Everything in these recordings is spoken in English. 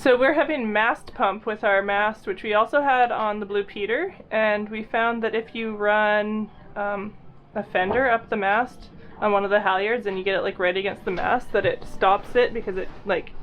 So we're having mast pump with our mast, which we also had on the Blue Peter, and we found that if you run a fender up the mast on one of the halyards and you get it like right against the mast, that it stops it because it like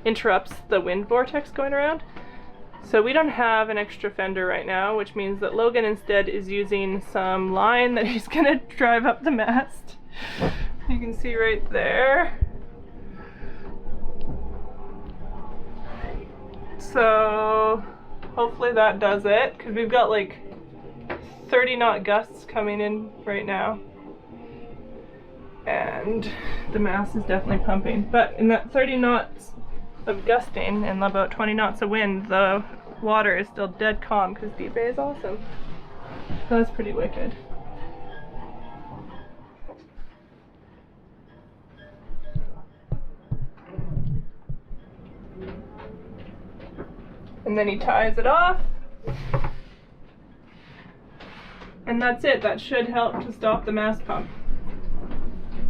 interrupts the wind vortex going around. So we don't have an extra fender right now, which means that Logan instead is using some line that he's gonna drive up the mast. You can see right there. So hopefully that does it, because we've got like 30 knot gusts coming in right now. And the mast is definitely pumping. But in that 30 knots of gusting and about 20 knots of wind, the water is still dead calm because Deep Bay is awesome. So that's pretty wicked. And then he ties it off. And that's it. That should help to stop the mast pump.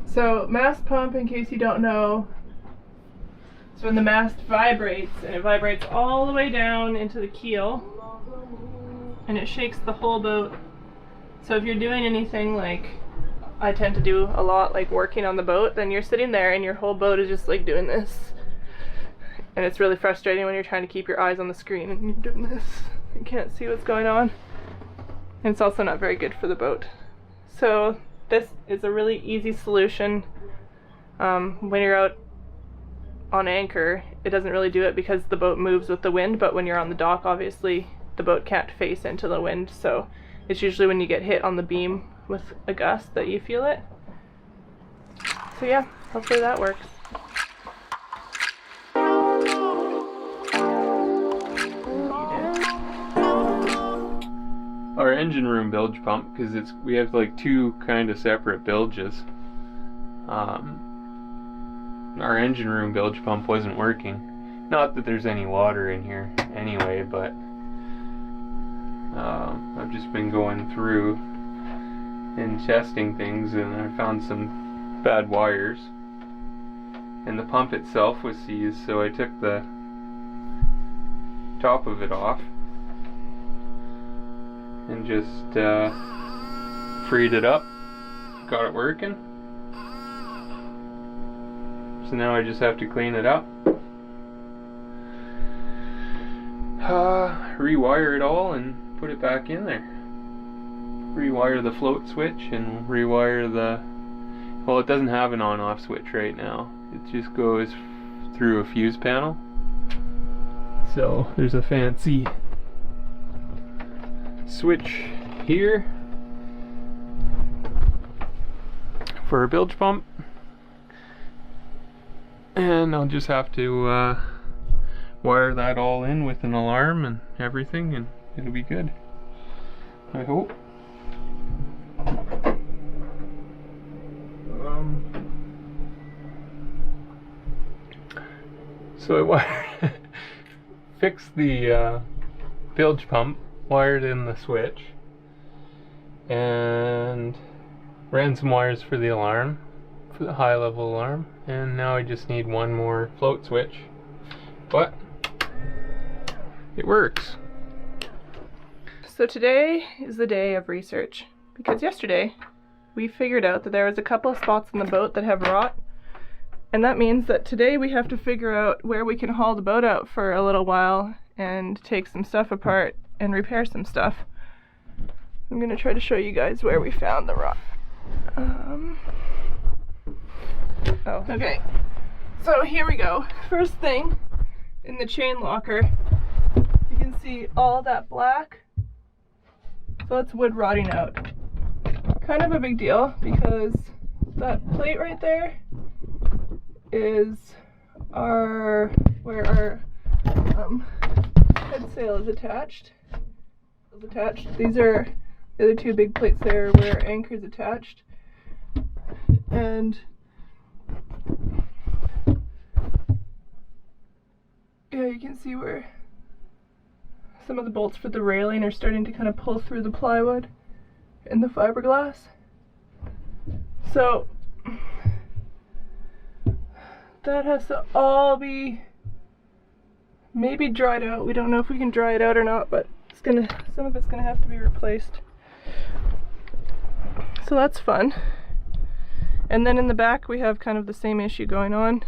So mast pump, in case you don't know, is when the mast vibrates, and it vibrates all the way down into the keel, and it shakes the whole boat. So if you're doing anything like I tend to do a lot, like working on the boat, then you're sitting there and your whole boat is just like doing this. And it's really frustrating when you're trying to keep your eyes on the screen and you're doing this. You can't see what's going on. And it's also not very good for the boat. So this is a really easy solution. When you're out on anchor, it doesn't really do it because the boat moves with the wind, but when you're on the dock, obviously the boat can't face into the wind, so it's usually when you get hit on the beam with a gust that you feel it. So yeah, hopefully that works. Our engine room bilge pump, because we have like two kind of separate bilges. Our engine room bilge pump wasn't working. Not that there's any water in here anyway, but I've just been going through and testing things, and I found some bad wires. And the pump itself was seized, so I took the top of it off and just freed it up, got it working. So now I just have to clean it up, rewire it all and put it back in there. Rewire the float switch and rewire the, well, it doesn't have an on-off switch right now. It just goes through a fuse panel. So there's a fancy switch here for a bilge pump, and I'll just have to wire that all in with an alarm and everything, and it'll be good, I hope. So I fixed the bilge pump, wired in the switch, and ran some wires for the alarm, for the high level alarm, and now I just need one more float switch, but it works. So today is the day of research, because yesterday we figured out that there was a couple of spots in the boat that have rot, and that means that today we have to figure out where we can haul the boat out for a little while and take some stuff apart and repair some stuff. I'm gonna try to show you guys where we found the rot. Okay. So here we go. First thing, in the chain locker, you can see all that black. So that's wood rotting out. Kind of a big deal because that plate right there is where our head sail is attached. These are the other two big plates there where our anchor is attached. And yeah, you can see where some of the bolts for the railing are starting to kind of pull through the plywood and the fiberglass. So that has to all be maybe dried out. We don't know if we can dry it out or not, but some of it's gonna have to be replaced. So that's fun. And then in the back we have kind of the same issue going on.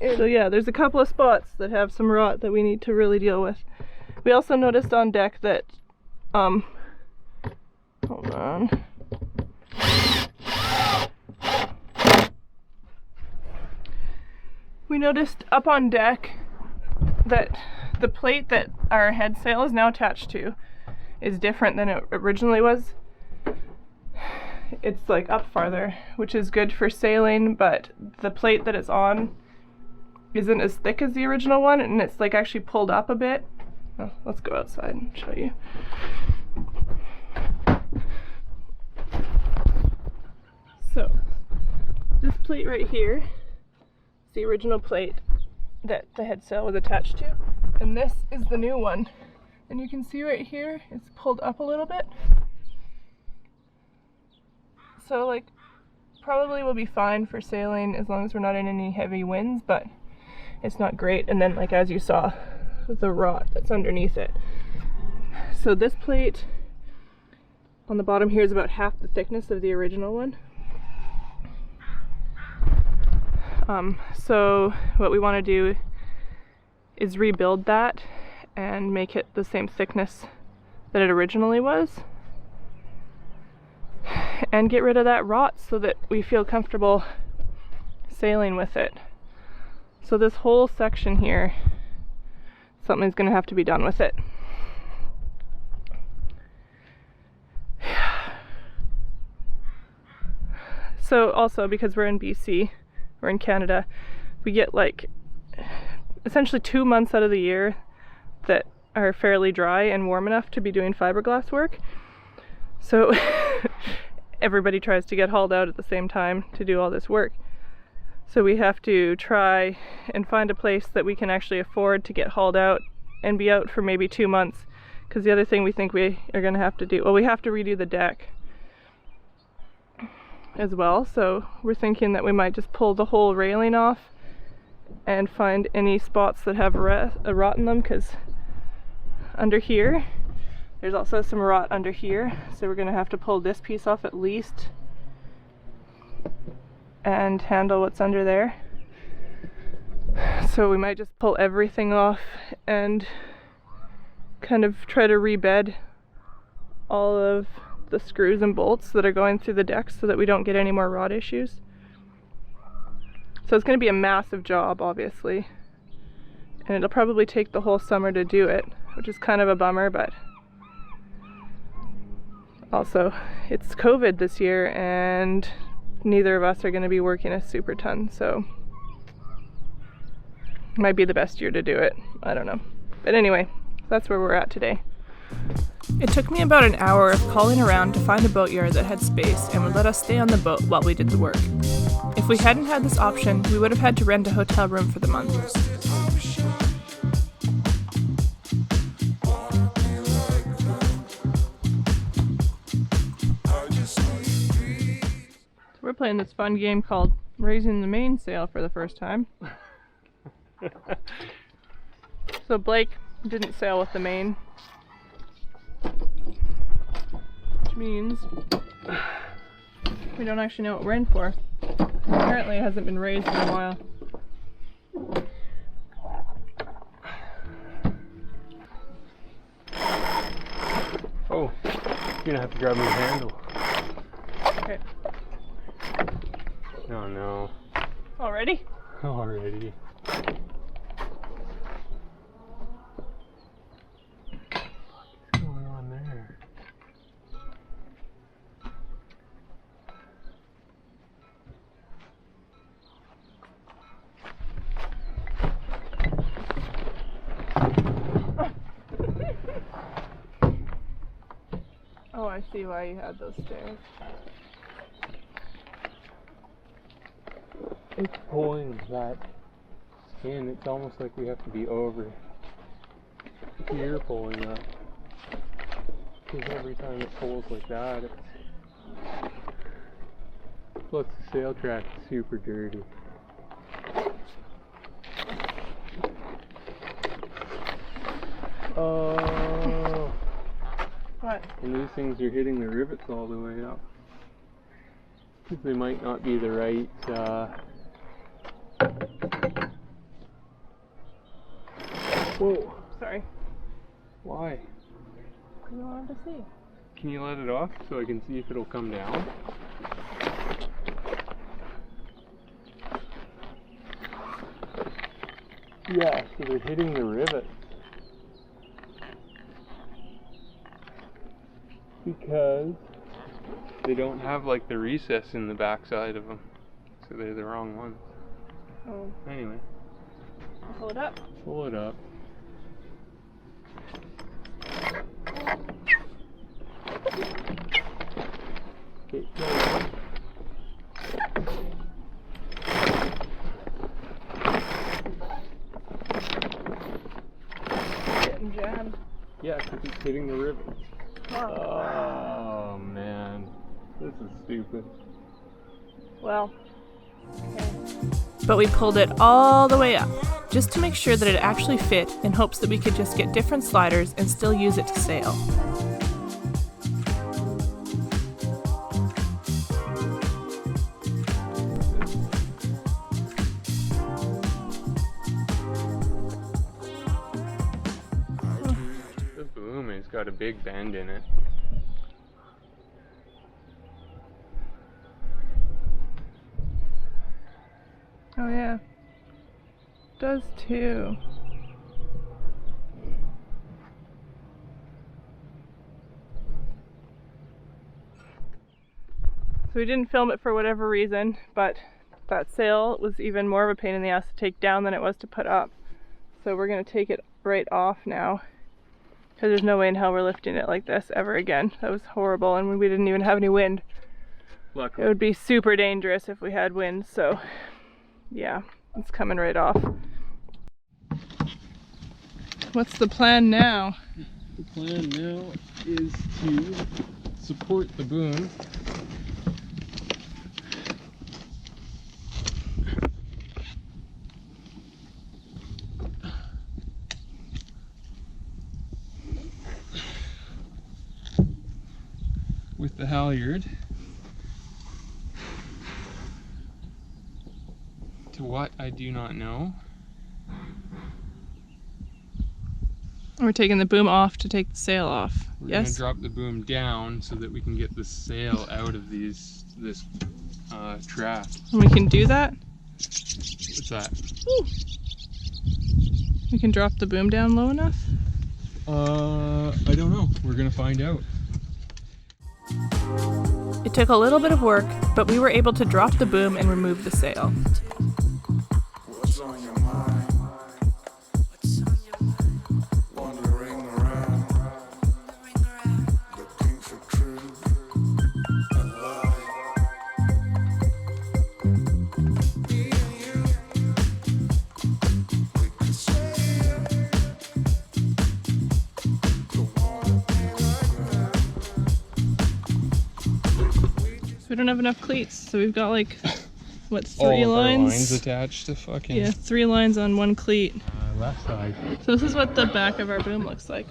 So yeah, there's a couple of spots that have some rot that we need to really deal with. We also noticed on deck that, hold on. We noticed up on deck that the plate that our head sail is now attached to is different than it originally was. It's like up farther, which is good for sailing, but the plate that it's on isn't as thick as the original one, and it's like actually pulled up a bit. Oh, let's go outside and show you. So, this plate right here is the original plate that the head sail was attached to, and this is the new one. And you can see right here, it's pulled up a little bit. So like, probably will be fine for sailing as long as we're not in any heavy winds, but it's not great. And then like, as you saw, the rot that's underneath it. So this plate on the bottom here is about half the thickness of the original one. So what we want to do is rebuild that and make it the same thickness that it originally was, and get rid of that rot so that we feel comfortable sailing with it. So this whole section here, something's going to have to be done with it. So also, because we're in BC, we're in Canada, we get like essentially 2 months out of the year that are fairly dry and warm enough to be doing fiberglass work. So everybody tries to get hauled out at the same time to do all this work. So we have to try and find a place that we can actually afford to get hauled out and be out for maybe 2 months. Because the other thing we think we are going to have to do, well, we have to redo the deck as well. So we're thinking that we might just pull the whole railing off and find any spots that have a rot in them, because under here there's also some rot under here, so we're going to have to pull this piece off at least and handle what's under there. So we might just pull everything off and kind of try to rebed all of the screws and bolts that are going through the deck so that we don't get any more rot issues. So it's going to be a massive job, obviously, and it'll probably take the whole summer to do it, which is kind of a bummer, but also it's COVID this year and neither of us are going to be working a super ton, so it might be the best year to do it. I don't know. But anyway, that's where we're at today. It took me about an hour of calling around to find a boatyard that had space and would let us stay on the boat while we did the work. If we hadn't had this option, we would have had to rent a hotel room for the month. So we're playing this fun game called Raising the Mainsail for the first time. So Blake didn't sail with the main, which means we don't actually know what we're in for. Apparently it hasn't been raised in a while. Oh, you're gonna have to grab my handle. Okay. Oh no. Already? Already. What's going on there? Oh, I see why you had those stairs. It's pulling that in. It's almost like we have to be over here pulling up. Because every time it pulls like that, it's... Plus the sail track is super dirty. Oh. What? And these things are hitting the rivets all the way up. Because they might not be the right, Whoa. Sorry. Why? You wanted to see. Can you let it off so I can see if it'll come down? Yeah, so they're hitting the rivets. Because they don't have like the recess in the back side of them. So they're the wrong ones. Oh. Anyway. Pull it up. Pull it up. Okay, go. Getting jammed. Yeah, because it's hitting the rivets. Oh. Oh man, this is stupid. Well. Okay. But we pulled it all the way up, just to make sure that it actually fit, in hopes that we could just get different sliders and still use it to sail. The boom has got a big bend in it. Oh yeah. Does too. So we didn't film it for whatever reason, but that sail was even more of a pain in the ass to take down than it was to put up. So we're gonna take it right off now, because there's no way in hell we're lifting it like this ever again. That was horrible, and we didn't even have any wind. Luckily. It would be super dangerous if we had wind, so yeah, it's coming right off. What's the plan now? The plan now is to support the boom with the halyard to what I do not know. We're taking the boom off to take the sail off. We're Yes? gonna drop the boom down so that we can get the sail out of this track. And we can do that? What's that? Ooh. We can drop the boom down low enough? I don't know. We're gonna find out. It took a little bit of work, but we were able to drop the boom and remove the sail. What's on your mind? Wandering around, looking for truth and light. Me and you, we could stay here. Don't wanna be like that. So we don't have enough cleats, so we've got like, what, All three of our lines? lines attached to fucking Yeah, 3 lines on 1 cleat. left side. So this is what the back of our boom looks like.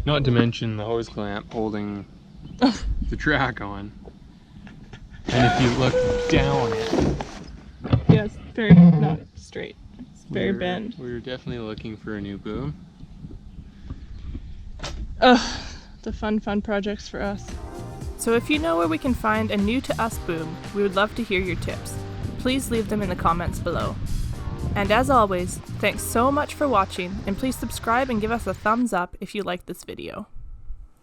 Not to mention the hose clamp holding the track on. And if you look down it, Yeah, it's very not straight. It's very bent. we were definitely looking for a new boom. Ugh, the fun projects for us. So if you know where we can find a new to us boom, we would love to hear your tips. Please leave them in the comments below. And as always, thanks so much for watching, and please subscribe and give us a thumbs up if you like this video.